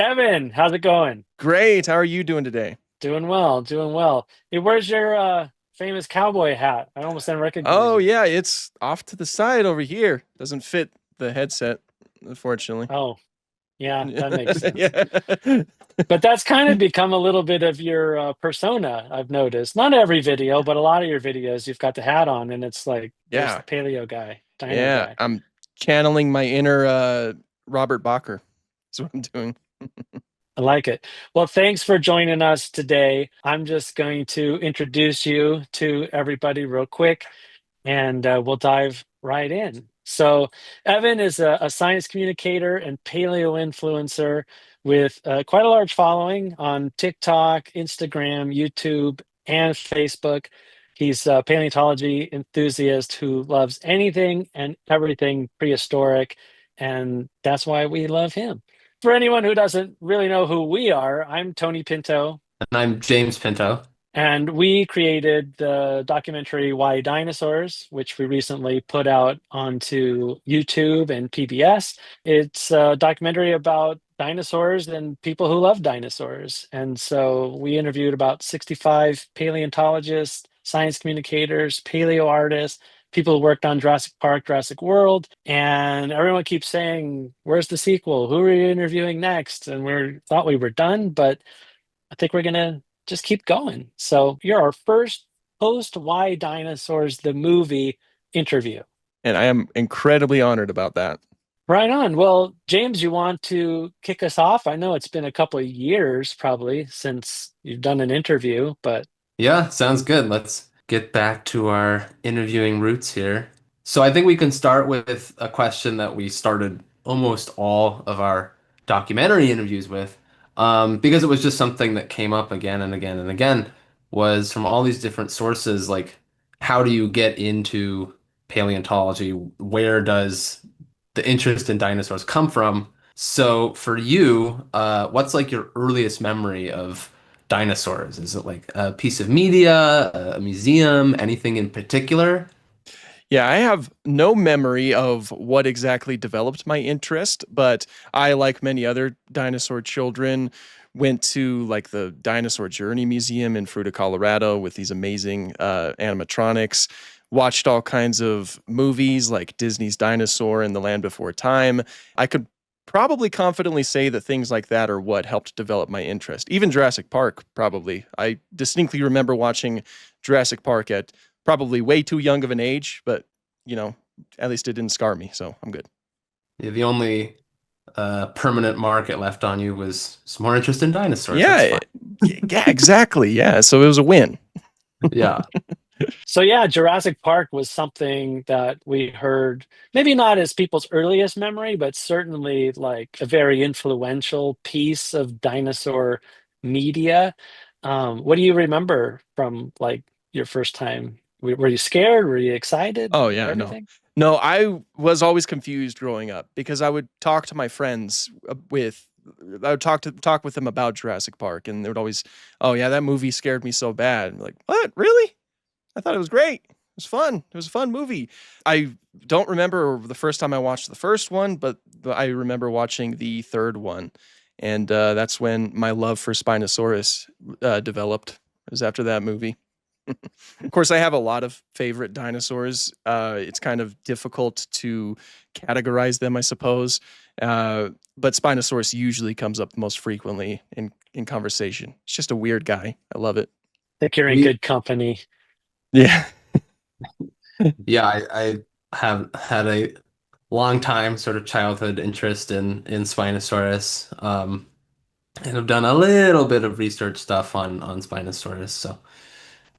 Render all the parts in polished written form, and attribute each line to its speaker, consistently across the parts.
Speaker 1: Evan, how's it going?
Speaker 2: Great. How are you doing today?
Speaker 1: Doing well, doing well. Hey, where's your famous cowboy hat? I almost didn't recognize
Speaker 2: Oh
Speaker 1: you.
Speaker 2: yeah, it's off to the side over here. Doesn't fit the headset, unfortunately.
Speaker 1: Oh, yeah, that makes sense.
Speaker 2: Yeah.
Speaker 1: But that's kind of become a little bit of your persona, I've noticed. Not every video, but a lot of your videos, you've got the hat on, and it's like, there's
Speaker 2: Yeah.
Speaker 1: the paleo guy, Dino
Speaker 2: Yeah.
Speaker 1: Guy.
Speaker 2: I'm channeling my inner Robert Bacher. That's what I'm doing.
Speaker 1: I like it. Well, thanks for joining us today. I'm just going to introduce you to everybody real quick, and we'll dive right in. So, Evan is a science communicator and paleo influencer with quite a large following on TikTok, Instagram, YouTube, and Facebook. He's a paleontology enthusiast who loves anything and everything prehistoric, and that's why we love him. For anyone who doesn't really know who we are, I'm Tony Pinto,
Speaker 3: And I'm James Pinto.
Speaker 1: and we created the documentary Why Dinosaurs, which we recently put out onto YouTube and PBS. It's a documentary about dinosaurs and people who love dinosaurs. And so we interviewed about 65 paleontologists, science communicators, paleo artists, people who worked on Jurassic Park, Jurassic World, and everyone keeps saying, "Where's the sequel? Who are you interviewing next?" And we thought we were done, but I think we're gonna just keep going. So you're our first post Why Dinosaurs the movie interview.
Speaker 2: And I am incredibly honored about that.
Speaker 1: Right on. Well, James, you want to kick us off? I know it's been a couple of years probably since you've done an interview, but
Speaker 3: Yeah, sounds good. Let's get back to our interviewing roots here. So I think we can start with a question that we started almost all of our documentary interviews with, because it was just something that came up again and again and again, was from all these different sources, like how do you get into paleontology? Where does the interest in dinosaurs come from? So for you, what's like your earliest memory of dinosaurs? Is it like a piece of media, a museum, anything in particular?
Speaker 2: Yeah, I have no memory of what exactly developed my interest, but I, like many other dinosaur children, went to like the Dinosaur Journey Museum in Fruita, Colorado with these amazing animatronics, watched all kinds of movies like Disney's Dinosaur and The Land Before Time. I could probably confidently say that things like that are what helped develop my interest. Even Jurassic Park, probably. I distinctly remember watching Jurassic Park at probably way too young of an age, but you know, at least it didn't scar me, so I'm good.
Speaker 3: Yeah, the only permanent mark it left on you was some more interest in dinosaurs. That's
Speaker 2: Yeah,
Speaker 3: fine.
Speaker 2: yeah, exactly. Yeah, so it was a win.
Speaker 3: Yeah.
Speaker 1: so yeah, Jurassic Park was something that we heard, maybe not as people's earliest memory, but certainly like a very influential piece of dinosaur media. What do you remember from like your first time? Were you scared? Were you excited?
Speaker 2: Oh yeah, no.
Speaker 1: Everything?
Speaker 2: No, I was always confused growing up because I would talk to my friends with I would talk with them about Jurassic Park and they would always, "Oh yeah, that movie scared me so bad." I'm like, "What? Really? I thought it was great. It was fun. It was a fun movie." I don't remember the first time I watched the first one, but I remember watching the third one. And that's when my love for Spinosaurus developed. It was after that movie. Of course, I have a lot of favorite dinosaurs. It's kind of difficult to categorize them, I suppose. But Spinosaurus usually comes up most frequently in conversation. It's just a weird guy. I love it.
Speaker 1: Think you're in
Speaker 3: We
Speaker 1: good company.
Speaker 2: Yeah.
Speaker 3: yeah, I have had a long time sort of childhood interest in Spinosaurus. And I've done a little bit of research stuff on Spinosaurus, so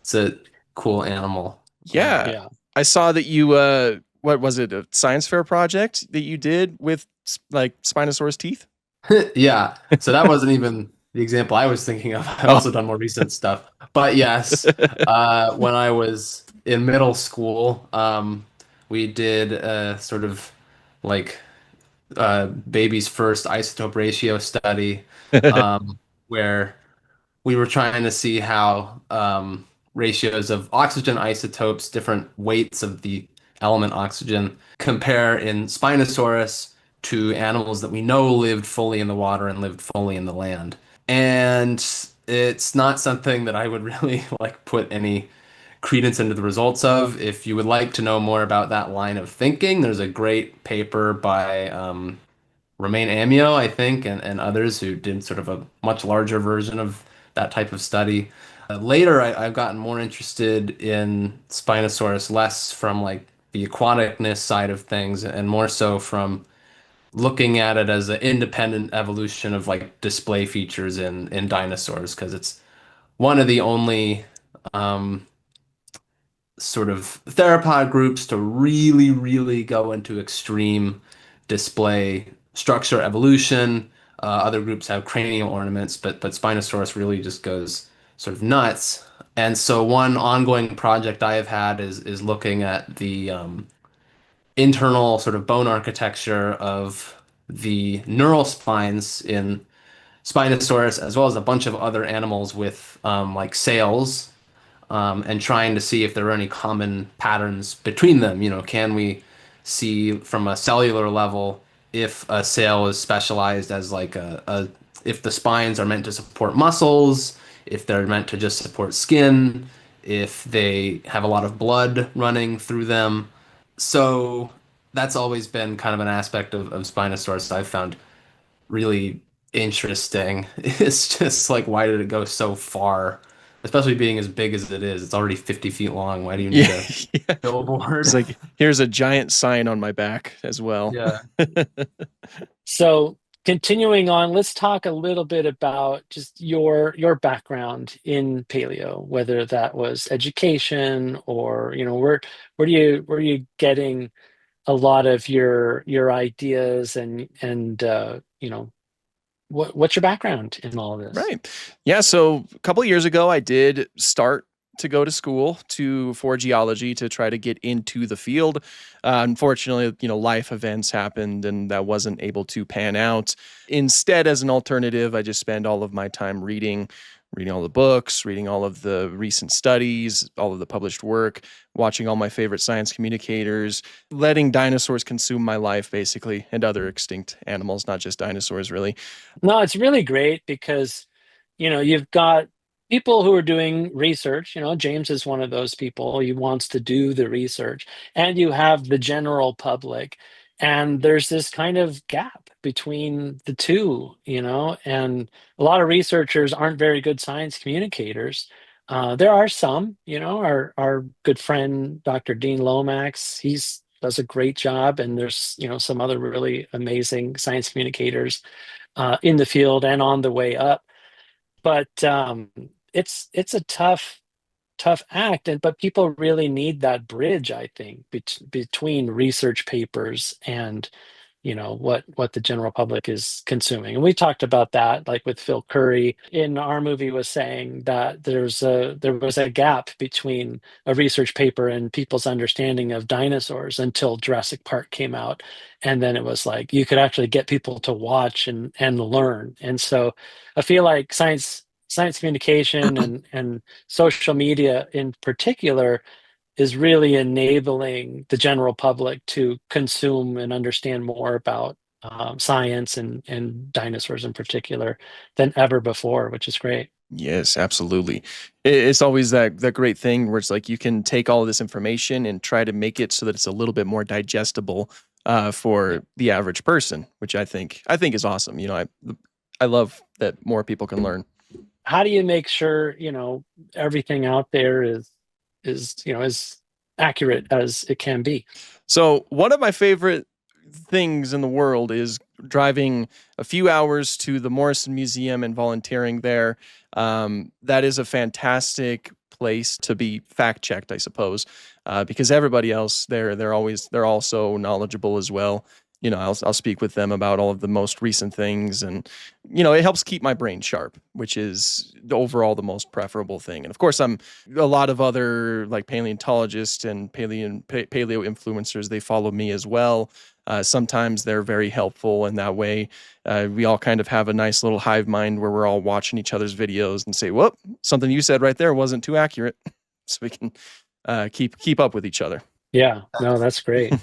Speaker 3: it's a cool animal.
Speaker 2: Yeah.
Speaker 1: Yeah.
Speaker 2: I saw that you what was it, a science fair project that you did with like Spinosaurus teeth?
Speaker 3: Yeah, so that wasn't even the example I was thinking of. I've
Speaker 2: Oh.
Speaker 3: also done more recent stuff. But yes, when I was in middle school, we did a sort of like baby's first isotope ratio study, where we were trying to see how ratios of oxygen isotopes, different weights of the element oxygen, compare in Spinosaurus to animals that we know lived fully in the water and lived fully in the land. And it's not something that I would really like put any credence into the results of. If you would like to know more about that line of thinking, there's a great paper by Romain Amio, I think, and others who did sort of a much larger version of that type of study. Later, I've gotten more interested in Spinosaurus, less from like the aquaticness side of things, and more so from looking at it as an independent evolution of like display features in dinosaurs, because it's one of the only um, sort of theropod groups to really, really go into extreme display structure evolution. Other groups have cranial ornaments, but Spinosaurus really just goes sort of nuts. And so one ongoing project I have had is looking at the internal sort of bone architecture of the neural spines in Spinosaurus, as well as a bunch of other animals with like sails, and trying to see if there are any common patterns between them. You know, can we see from a cellular level if a sail is specialized as like if the spines are meant to support muscles, if they're meant to just support skin, if they have a lot of blood running through them. So that's always been kind of an aspect of Spinosaurus I've found really interesting. It's just like, why did it go so far? Especially being as big as it is. It's already 50 feet long. Why do you need
Speaker 2: Yeah,
Speaker 3: a
Speaker 2: yeah.
Speaker 3: billboard?
Speaker 2: It's like, here's a giant sign on my back as well.
Speaker 3: Yeah.
Speaker 1: So continuing on, let's talk a little bit about just your background in paleo, whether that was education or, where are you getting a lot of your ideas and what's your background in all of this?
Speaker 2: Right. Yeah. So a couple of years ago, I did start to go to school for geology to try to get into the field. Unfortunately, life events happened and that wasn't able to pan out. Instead, as an alternative, I just spend all of my time reading all the books, reading all of the recent studies, all of the published work, watching all my favorite science communicators, letting dinosaurs consume my life, basically, and other extinct animals, not just dinosaurs, really.
Speaker 1: No, it's really great because, you've got people who are doing research. James is one of those people. He wants to do the research, and you have the general public, and there's this kind of gap between the two, and a lot of researchers aren't very good science communicators. There are some, our good friend Dr. Dean Lomax, he's does a great job, and there's some other really amazing science communicators in the field and on the way up. But it's a tough act, and but people really need that bridge, I think, between research papers and what the general public is consuming. And we talked about that, like with Phil Curry in our movie was saying that there was a gap between a research paper and people's understanding of dinosaurs until Jurassic Park came out. And then it was like you could actually get people to watch and learn. And so I feel like science communication and social media in particular is really enabling the general public to consume and understand more about science and dinosaurs in particular than ever before, which is great.
Speaker 2: Yes, absolutely. It's always that great thing where it's like you can take all of this information and try to make it so that it's a little bit more digestible for the average person, which I think is awesome. I love that more people can learn.
Speaker 1: How do you make sure everything out there is as accurate as it can be?
Speaker 2: So one of my favorite things in the world is driving a few hours to the Morrison Museum and volunteering there. That is a fantastic place to be fact checked, I suppose, because everybody else there, they're also knowledgeable as well. I'll speak with them about all of the most recent things, and it helps keep my brain sharp, which is overall the most preferable thing. And of course, I'm a lot of other like paleontologists and paleo influencers. They follow me as well. Sometimes they're very helpful in that way. We all kind of have a nice little hive mind where we're all watching each other's videos and say, "Whoop, something you said right there wasn't too accurate," so we can keep up with each other.
Speaker 1: Yeah, no, that's great.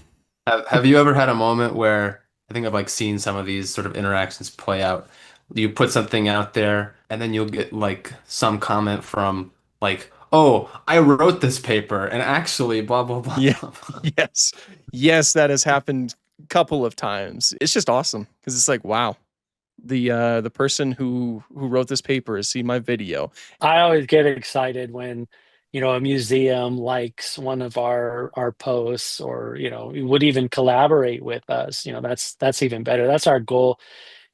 Speaker 3: Have you ever had a moment where I think I've like seen some of these sort of interactions play out. You put something out there, and then you'll get like some comment from like, "Oh, I wrote this paper, and actually, blah blah blah
Speaker 2: Yeah.
Speaker 3: blah blah."
Speaker 2: Yes. Yes, that has happened a couple of times. It's just awesome because it's like, wow, the person who wrote this paper has seen my video.
Speaker 1: I always get excited when, a museum likes one of our posts, or, would even collaborate with us. That's even better. That's our goal,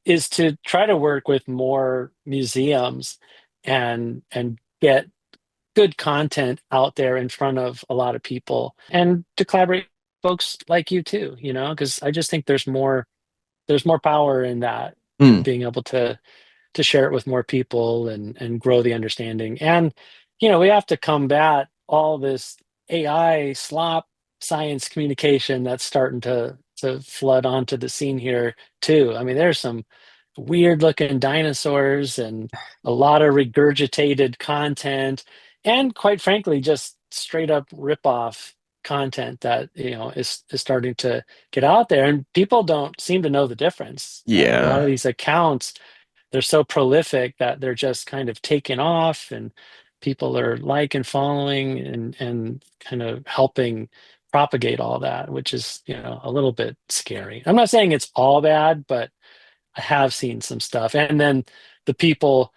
Speaker 1: is to try to work with more museums and get good content out there in front of a lot of people, and to collaborate with folks like you too, because I just think there's more power in that,
Speaker 2: Hmm.
Speaker 1: being able to share it with more people and grow the understanding. And we have to combat all this AI slop science communication that's starting to flood onto the scene here too. I mean, there's some weird looking dinosaurs and a lot of regurgitated content, and quite frankly, just straight up rip off content that is starting to get out there, and people don't seem to know the difference. A lot
Speaker 2: Yeah.
Speaker 1: of these accounts, they're so prolific that they're just kind of taking off, and people are like and following and kind of helping propagate all that, which is a little bit scary. I'm not saying it's all bad, but I have seen some stuff. And then the people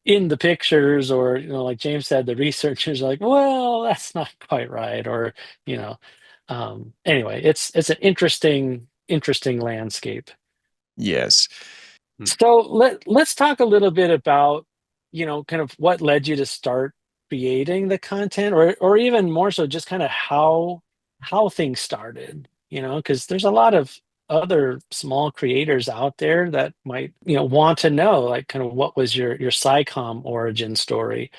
Speaker 1: in the pictures, or like James said, the researchers are like, well, that's not quite right, or you know anyway, it's an interesting landscape.
Speaker 2: Yes.
Speaker 3: Hmm.
Speaker 1: So let's talk a little bit about, kind of what led you to start creating the content, or even more so, just kind of how things started, because there's a lot of other small creators out there that might, want to know, like, kind of what was your SciComm origin story,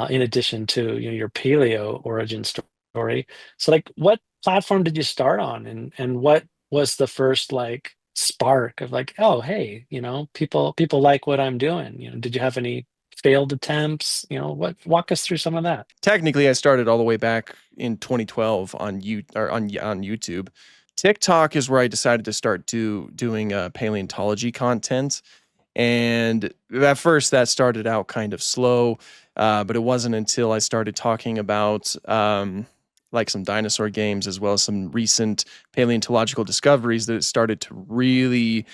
Speaker 1: in addition to, your paleo origin story. So, like, what platform did you start on, and what was the first, like, spark of, like, oh, hey, people like what I'm doing? Did you have any failed attempts? What walk us through some of that.
Speaker 2: Technically, I started all the way back in 2012 on YouTube. TikTok is where I decided to start doing paleontology content. And at first, that started out kind of slow, but it wasn't until I started talking about like some dinosaur games as well as some recent paleontological discoveries that it started to really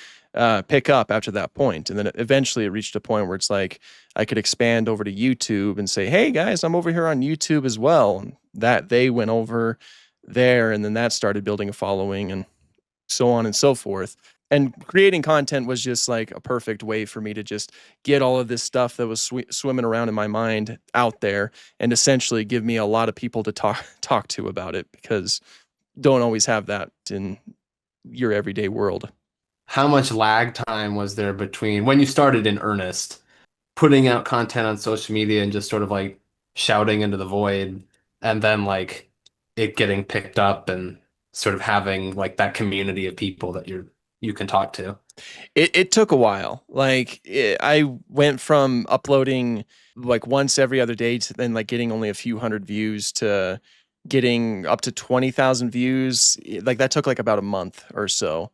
Speaker 2: pick up after that point. And then eventually it reached a point where it's like I could expand over to YouTube and say, "Hey guys, I'm over here on YouTube as well." And that they went over there, and then that started building a following, and so on and so forth. And creating content was just like a perfect way for me to just get all of this stuff that was swimming around in my mind out there, and essentially give me a lot of people to talk to about it, because don't always have that in your everyday world.
Speaker 3: How much lag time was there between when you started in earnest, putting out content on social media and just sort of like shouting into the void, and then like it getting picked up and sort of having like that community of people that you can talk to?
Speaker 2: It took a while. Like I went from uploading like once every other day to then like getting only a few hundred views to getting up to 20,000 views. Like that took like about a month or so.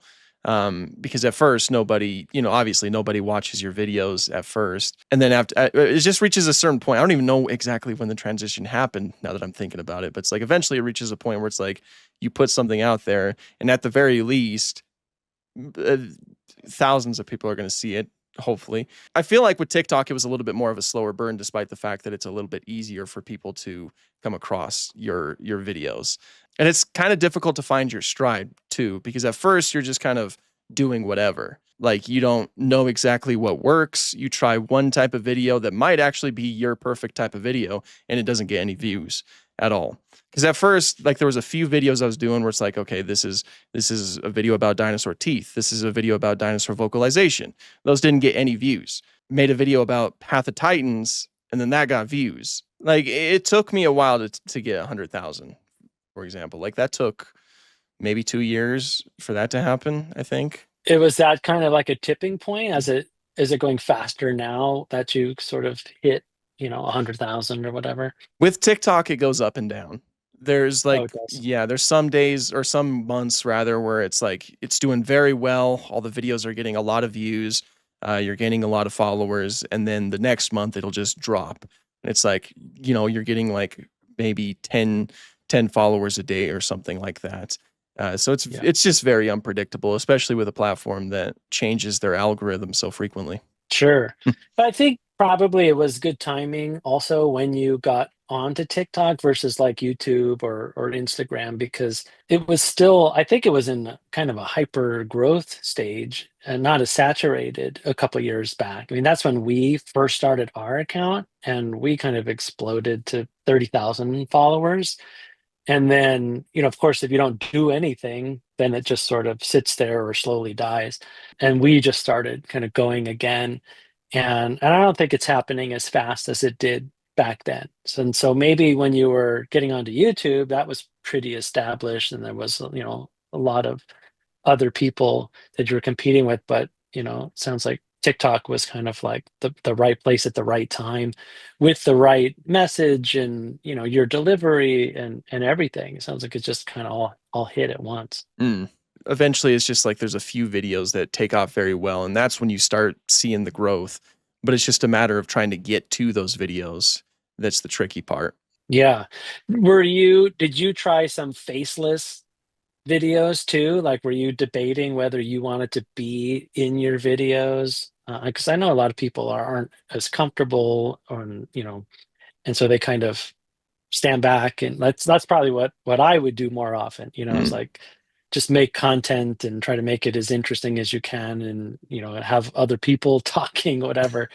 Speaker 2: Because at first nobody, obviously nobody watches your videos at first. And then after it just reaches a certain point. I don't even know exactly when the transition happened now that I'm thinking about it, but it's like eventually it reaches a point where it's like you put something out there, and at the very least uh, thousands of people are going to see it, hopefully. I feel like with TikTok it was a little bit more of a slower burn, despite the fact that it's a little bit easier for people to come across your videos. And it's kind of difficult to find your stride too, because at first you're just kind of doing whatever. Like you don't know exactly what works. You try one type of video that might actually be your perfect type of video, and it doesn't get any views at all. Because at first, like there was a few videos I was doing where it's like, okay, this is a video about dinosaur teeth. This is a video about dinosaur vocalization. Those didn't get any views. Made a video about Path of Titans, and then that got views. Like it took me a while to get 100,000, for example. Like that took maybe 2 years for that to happen, I think.
Speaker 1: It was that kind of like a tipping point, as it is it going faster now that you sort of hit 100,000 or whatever?
Speaker 2: With TikTok, it goes up and down. There's
Speaker 1: Oh,
Speaker 2: like,
Speaker 1: it does.
Speaker 2: yeah, there's some days or some months rather where it's like it's doing very well. All the videos are getting a lot of views. You're gaining a lot of followers, and then the next month it'll just drop. And it's like, you're getting like maybe 10 followers a day or something like that. So it's
Speaker 1: Yeah.
Speaker 2: it's just very unpredictable, especially with a platform that changes their algorithm so frequently.
Speaker 1: Sure. But I think probably it was good timing also when you got onto TikTok versus like YouTube or Instagram, because it was still, I think it was in kind of a hyper growth stage and not as saturated a couple years back. I mean, that's when we first started our account and we kind of exploded to 30,000 followers. And then, of course, if you don't do anything, then it just sort of sits there or slowly dies. And we just started kind of going again. And I don't think it's happening as fast as it did back then. So maybe when you were getting onto YouTube, that was pretty established and there was, a lot of other people that you were competing with, but it sounds like TikTok was kind of like the right place at the right time with the right message and your delivery and everything. It sounds like it's just kind of all hit at once.
Speaker 2: Mm. Eventually, it's just like there's a few videos that take off very well, and that's when you start seeing the growth. But it's just a matter of trying to get to those videos. That's the tricky part.
Speaker 1: Yeah. Did you try some faceless videos too? Like, were you debating whether you wanted to be in your videos? Because I know a lot of people aren't as comfortable, or and so they kind of stand back, and that's probably what I would do more often. Is
Speaker 2: Mm.
Speaker 1: like just make content and try to make it as interesting as you can, and have other people talking, whatever,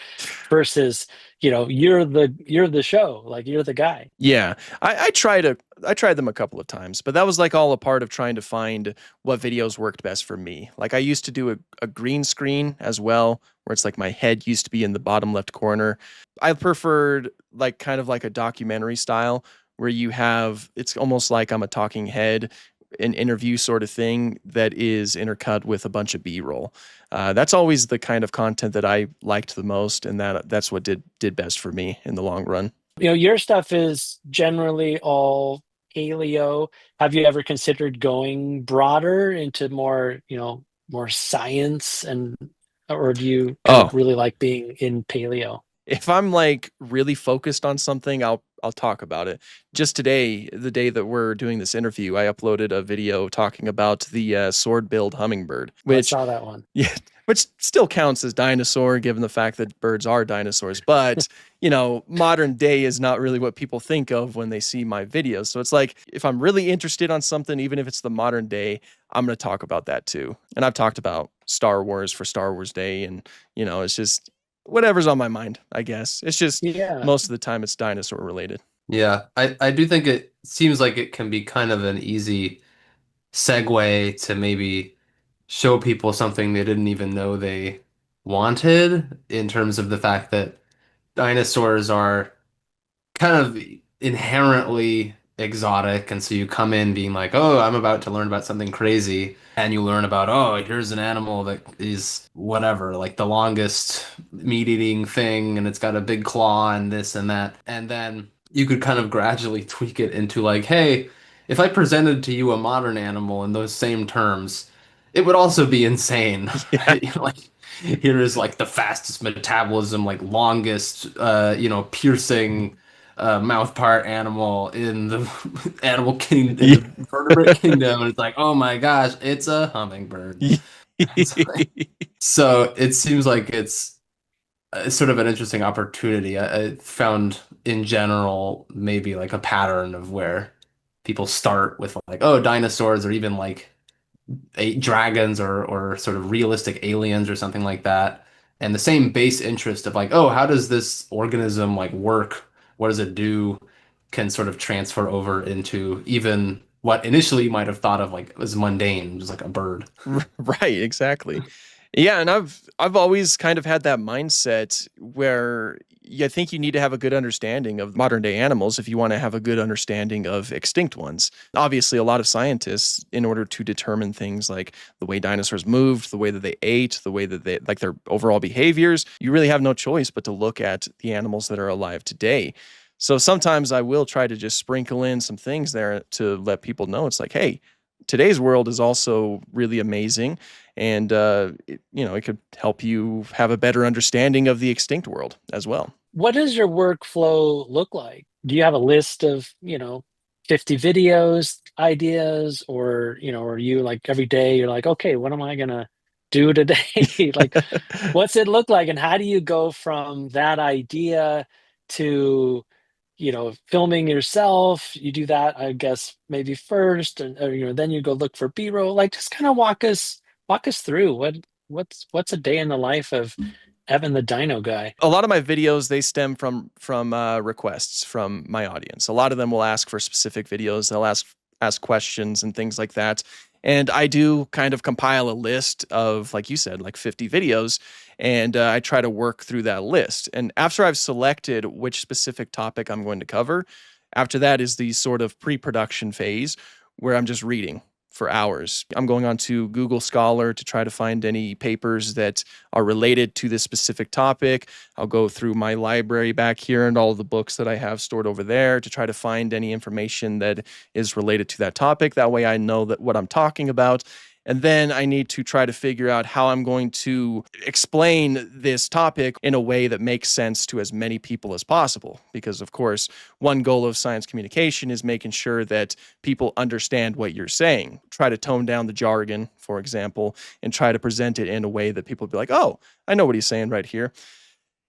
Speaker 1: versus you're the show, like you're the guy.
Speaker 2: Yeah, I tried them a couple of times, but that was like all a part of trying to find what videos worked best for me. Like I used to do a green screen as well, where it's like my head used to be in the bottom left corner. I preferred like kind of like a documentary style where you have it's almost like I'm a talking head, an interview sort of thing that is intercut with a bunch of B-roll. That's always the kind of content that I liked the most, and that's what did best for me in the long run.
Speaker 1: Your stuff is generally all paleo. Have you ever considered going broader into more science, or do you kind of
Speaker 2: Oh,
Speaker 1: really like being in paleo?
Speaker 2: if I'm like really focused on something, I'll talk about it. Just today, the day that we're doing this interview, I uploaded a video talking about the sword-billed hummingbird,
Speaker 1: I
Speaker 2: which
Speaker 1: saw that one.
Speaker 2: yeah, which still counts as dinosaur given the fact that birds are dinosaurs. But, modern day is not really what people think of when they see my videos. So it's like if I'm really interested on something, even if it's the modern day, I'm going to talk about that too. And I've talked about Star Wars for Star Wars Day. And, it's just whatever's on my mind, I guess. It's just
Speaker 1: Yeah.
Speaker 2: most of the time it's dinosaur related.
Speaker 3: Yeah, I do think it seems like it can be kind of an easy segue to maybe show people something they didn't even know they wanted, in terms of the fact that dinosaurs are kind of inherently exotic, and so you come in being like, oh, I'm about to learn about something crazy, and you learn about, oh, here's an animal that is whatever, like the longest meat-eating thing, and it's got a big claw and this and that, and then you could kind of gradually tweak it into like, hey, if I presented to you a modern animal in those same terms, it would also be insane,
Speaker 2: Yeah.
Speaker 3: right? Like, here is like the fastest metabolism, like longest, piercing mouth part animal in the in the vertebrate kingdom, and it's like, oh my gosh, it's a hummingbird. So it seems like it's sort of an interesting opportunity. I found in general maybe like a pattern of where people start with like, oh, dinosaurs, or even like dragons, or sort of realistic aliens or something like that. And the same base interest of like, oh, how does this organism like work? What does it do? Can sort of transfer over into even what initially you might have thought of like as mundane, just like a bird.
Speaker 2: Right, exactly. Yeah, and I've always kind of had that mindset where I think you need to have a good understanding of modern day animals if you want to have a good understanding of extinct ones. Obviously, a lot of scientists, in order to determine things like the way dinosaurs moved, the way that they ate, the way that they like their overall behaviors, you really have no choice but to look at the animals that are alive today. So sometimes I will try to just sprinkle in some things there to let people know it's like, hey, today's world is also really amazing, and it could help you have a better understanding of the extinct world as well.
Speaker 1: What does your workflow look like? Do you have a list of, 50 videos, ideas, or, are you like every day you're like, okay, what am I gonna do today? Like, what's it look like? And how do you go from that idea to, filming yourself? You do that, I guess, maybe first, and or, then you go look for B-roll. Like, just kind of walk us through what's a day in the life of Evan the Dino Guy.
Speaker 2: A lot of my videos, they stem from requests from my audience. A lot of them will ask for specific videos. They'll ask questions and things like that. And I do kind of compile a list of, like you said, like 50 videos, and I try to work through that list. And after I've selected which specific topic I'm going to cover, after that is the sort of pre-production phase where I'm just reading for hours. I'm going on to Google Scholar to try to find any papers that are related to this specific topic. I'll go through my library back here and all of the books that I have stored over there to try to find any information that is related to that topic. That way I know that what I'm talking about. And then I need to try to figure out how I'm going to explain this topic in a way that makes sense to as many people as possible. Because, of course, one goal of science communication is making sure that people understand what you're saying. Try to tone down the jargon, for example, and try to present it in a way that people will be like, oh, I know what he's saying right here.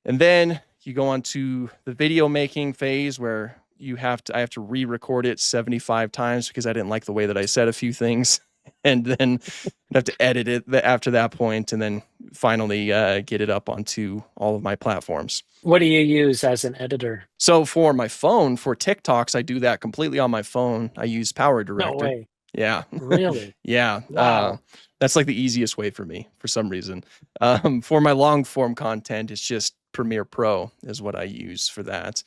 Speaker 2: And then you go on to the video making phase where I have to re-record it 75 times because I didn't like the way that I said a few things. And then I have to edit it after that point, and then finally get it up onto all of my platforms.
Speaker 1: What do you use as an editor?
Speaker 2: So for my phone, for TikToks, I do that completely on my phone. I use Power
Speaker 1: No
Speaker 2: Director.
Speaker 1: way.
Speaker 2: Yeah.
Speaker 1: Really?
Speaker 2: Yeah.
Speaker 1: Wow.
Speaker 2: That's like the easiest way for me for some reason. For my long form content, it's just Premiere Pro is what I use for that.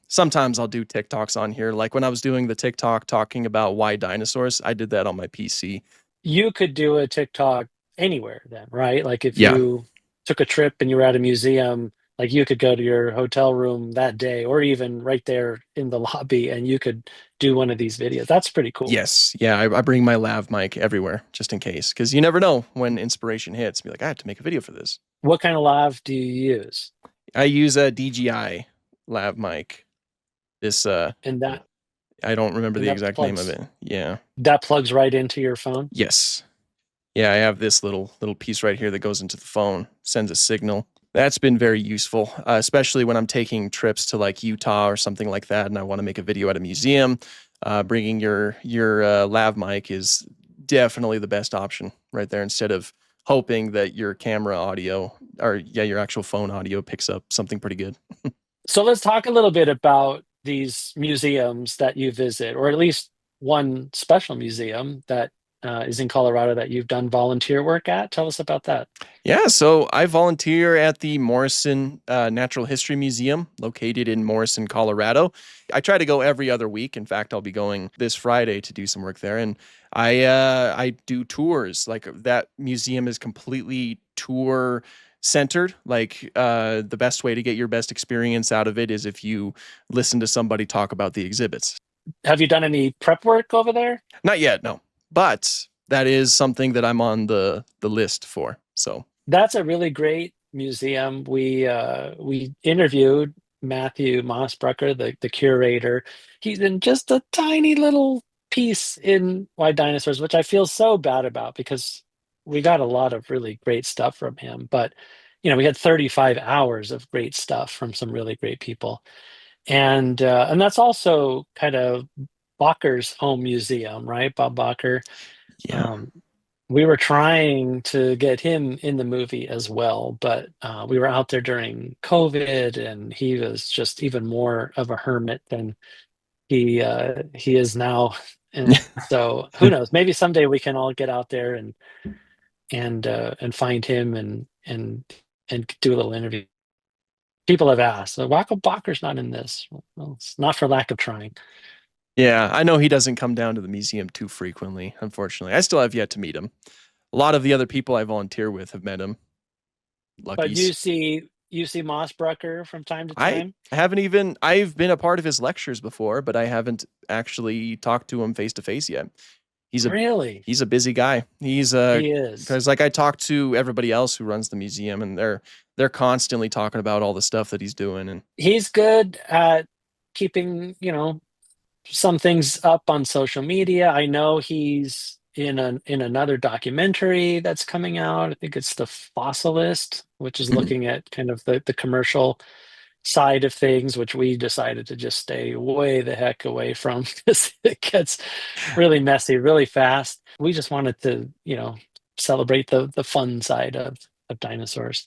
Speaker 2: Sometimes I'll do TikToks on here. Like when I was doing the TikTok talking about why dinosaurs, I did that on my PC.
Speaker 1: You could do a TikTok anywhere then, right? Like if
Speaker 2: Yeah.
Speaker 1: you took a trip and you were at a museum, like you could go to your hotel room that day or even right there in the lobby and you could do one of these videos. That's pretty cool.
Speaker 2: Yes. Yeah. I bring my lav mic everywhere just in case, because you never know when inspiration hits. Be like, I have to make a video for this.
Speaker 1: What kind of lav do you use?
Speaker 2: I use a DJI lav mic. This
Speaker 1: And that
Speaker 2: I don't remember
Speaker 1: and
Speaker 2: the
Speaker 1: that
Speaker 2: exact name of
Speaker 1: plugs
Speaker 2: it. Yeah.
Speaker 1: that plugs right into your phone.
Speaker 2: Yes. Yeah, I have this little piece right here that goes into the phone, sends a signal. That's been very useful, especially when I'm taking trips to like Utah or something like that, and I want to make a video at a museum. Bringing your lav mic is definitely the best option right there. Instead of hoping that your camera audio or your actual phone audio picks up something pretty good.
Speaker 1: So let's talk a little bit about these museums that you visit, or at least one special museum that is in Colorado that you've done volunteer work at. Tell us about that.
Speaker 2: Yeah, so I volunteer at the Morrison Natural History Museum located in Morrison, Colorado. I try to go every other week. In fact, I'll be going this Friday to do some work there. And I do tours. Like that museum is completely tour centered. Like the best way to get your best experience out of it is if you listen to somebody talk about the exhibits.
Speaker 1: Have you done any prep work over there?
Speaker 2: Not yet, no. But that is something that I'm on the list for. So
Speaker 1: That's a really great museum. We interviewed Matthew Mossbrucker, the curator. He's in just a tiny little piece in Why Dinosaurs, which I feel so bad about because we got a lot of really great stuff from him. But we had 35 hours of great stuff from some really great people, and that's also kind of Bakker's home museum, right? Bob Bakker.
Speaker 2: yeah.
Speaker 1: Um, we were trying to get him in the movie as well, but we were out there during COVID, and he was just even more of a hermit than he is now. And so, who knows? Maybe someday we can all get out there and find him and do a little interview. People have asked, so why Bakker's not in this? Well, it's not for lack of trying.
Speaker 2: Yeah, I know he doesn't come down to the museum too frequently, unfortunately. I still have yet to meet him. A lot of the other people I volunteer with have met him.
Speaker 1: But you
Speaker 2: Luckies.
Speaker 1: see, UC Mossbrucker from time to
Speaker 2: I
Speaker 1: time?
Speaker 2: haven't even I've been a part of his lectures before, but I haven't actually talked to him face to face yet. He's a
Speaker 1: Really?
Speaker 2: he's a busy guy. He's
Speaker 1: He is.
Speaker 2: because like I talk to everybody else who runs the museum, and they're constantly talking about all the stuff that he's doing. And
Speaker 1: He's good at keeping, some things up on social media. I know he's in another documentary that's coming out. I think it's The Fossilist, which is looking at kind of the commercial side of things, which we decided to just stay way the heck away from because it gets really messy really fast. We just wanted to, celebrate the fun side of dinosaurs.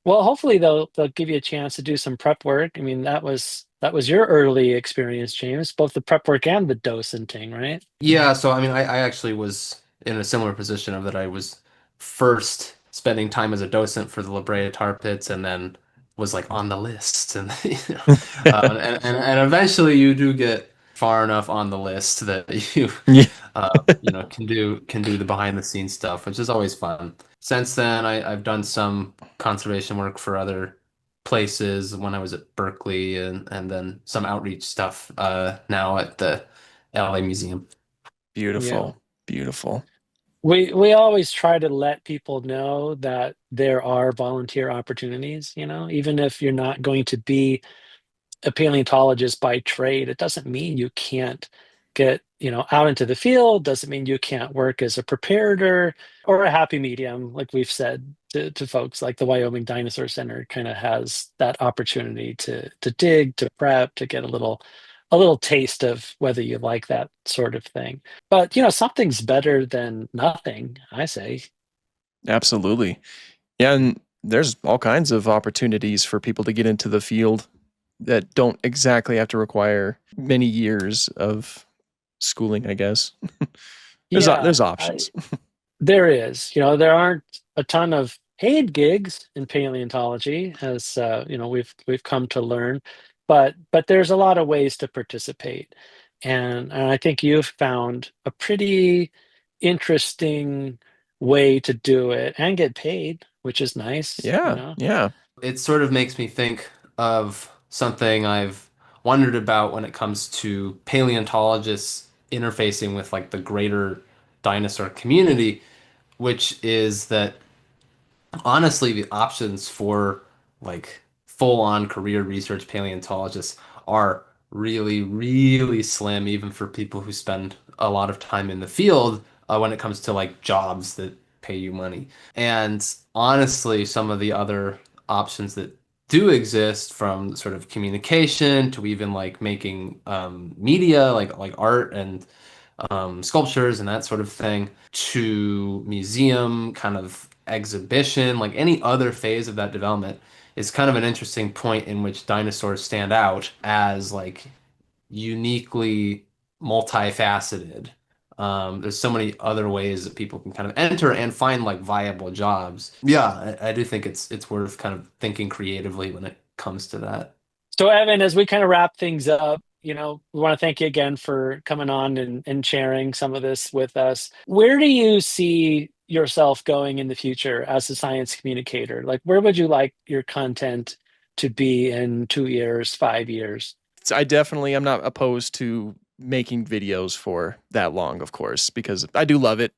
Speaker 1: Well, hopefully they'll give you a chance to do some prep work. I mean, that was your early experience, James, both the prep work and the docenting, right?
Speaker 3: Yeah, so I mean, I actually was in a similar position of that I was first spending time as a docent for the La Brea Tar Pits and then was like on the list and and eventually you do get far enough on the list that you
Speaker 2: yeah,
Speaker 3: can do the behind the scenes stuff, which is always fun. Since then, I've done some conservation work for other places when I was at Berkeley and then some outreach stuff now at the LA Museum.
Speaker 1: Yeah.
Speaker 2: beautiful, beautiful.
Speaker 1: We always try to let people know that there are volunteer opportunities, even if you're not going to be a paleontologist by trade, it doesn't mean you can't get, out into the field, doesn't mean you can't work as a preparator or a happy medium, like we've said to folks like the Wyoming Dinosaur Center kind of has that opportunity to dig, to prep, to get a little taste of whether you like that sort of thing. But something's better than nothing, I say.
Speaker 2: Absolutely. Yeah, and there's all kinds of opportunities for people to get into the field that don't exactly have to require many years of schooling, I guess.
Speaker 1: Yeah,
Speaker 2: There's options.
Speaker 1: there is. There aren't a ton of paid gigs in paleontology, as we've come to learn, but there's a lot of ways to participate, and I think you've found a pretty interesting way to do it and get paid, which is nice.
Speaker 2: Yeah, yeah.
Speaker 3: It sort of makes me think of something I've wondered about when it comes to paleontologists interfacing with like the greater dinosaur community, which is that honestly, the options for like full-on career research paleontologists are really, really slim, even for people who spend a lot of time in the field when it comes to like jobs that pay you money. And honestly, some of the other options that do exist, from sort of communication to even like making media, like art and sculptures and that sort of thing, to museum kind of exhibition, like any other phase of that development, is kind of an interesting point in which dinosaurs stand out as like uniquely multifaceted. There's so many other ways that people can kind of enter and find like viable jobs. Yeah, I do think it's worth kind of thinking creatively when it comes to that.
Speaker 1: So, Evan, as we kind of wrap things up, we want to thank you again for coming on and sharing some of this with us. Where do you see yourself going in the future as a science communicator? Like, where would you like your content to be in 2 years, 5 years?
Speaker 2: I definitely am not opposed to making videos for that long, of course, because I do love it.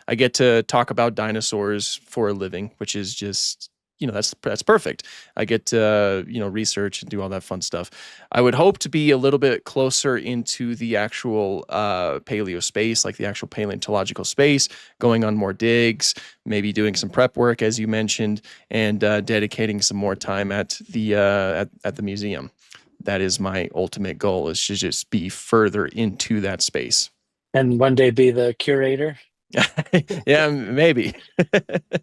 Speaker 2: I get to talk about dinosaurs for a living, which is just, that's perfect. I get to, research and do all that fun stuff. I would hope to be a little bit closer into the actual paleo space, like the actual paleontological space, going on more digs, maybe doing some prep work, as you mentioned, and dedicating some more time at the museum. That is my ultimate goal, is to just be further into that space.
Speaker 1: And one day be the curator?
Speaker 2: Yeah, maybe.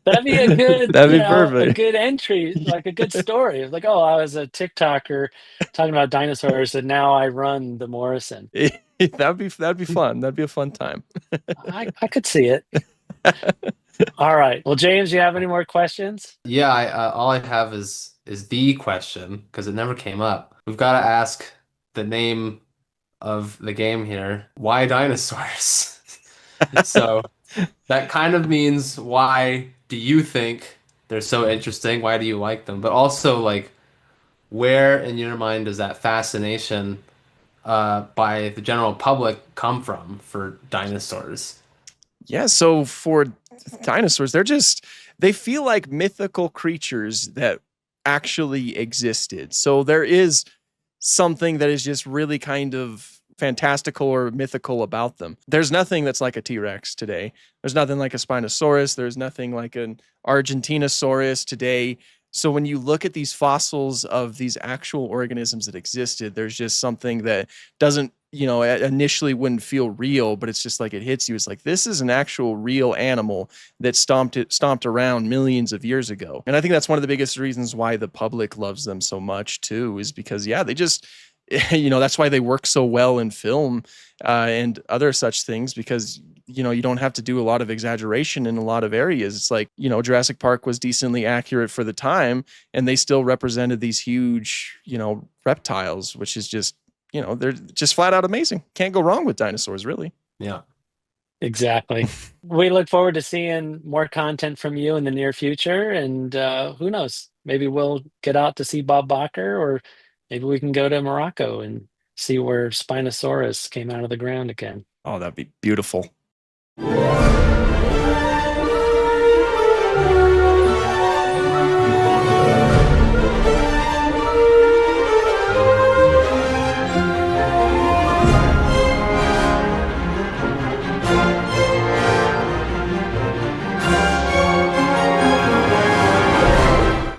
Speaker 1: That'd be a good,
Speaker 2: That'd be
Speaker 1: a
Speaker 2: perfect.
Speaker 1: good entry, like a good story. Like, oh, I was a TikToker talking about dinosaurs, and now I run the Morrison.
Speaker 2: That'd be fun. That'd be a fun time.
Speaker 1: I could see it. All right. Well, James, you have any more questions?
Speaker 3: Yeah, all I have is the question because it never came up. We've got to ask the name of the game here. Why dinosaurs? So that kind of means, why do you think they're so interesting. Why do you like them? But also, like, where in your mind does that fascination by the general public come from for dinosaurs?
Speaker 2: Yeah, so for dinosaurs, they feel like mythical creatures that actually existed. So there is something that is just really kind of fantastical or mythical about them. There's nothing that's like a T-Rex today. There's nothing like a Spinosaurus. There's nothing like an Argentinosaurus today. So when you look at these fossils of these actual organisms that existed, there's just something that doesn't, initially wouldn't feel real, but it's just like it hits you. It's like this is an actual real animal that stomped around millions of years ago. And I think that's one of the biggest reasons why the public loves them so much too, is because they just that's why they work so well in film and other such things, because you don't have to do a lot of exaggeration in a lot of areas. It's like, Jurassic Park was decently accurate for the time, and they still represented these huge, reptiles, which is just, they're just flat out amazing. Can't go wrong with dinosaurs, really.
Speaker 3: Yeah.
Speaker 1: Exactly. We look forward to seeing more content from you in the near future. And who knows? Maybe we'll get out to see Bob Barker, or maybe we can go to Morocco and see where Spinosaurus came out of the ground again.
Speaker 2: Oh, that'd be beautiful.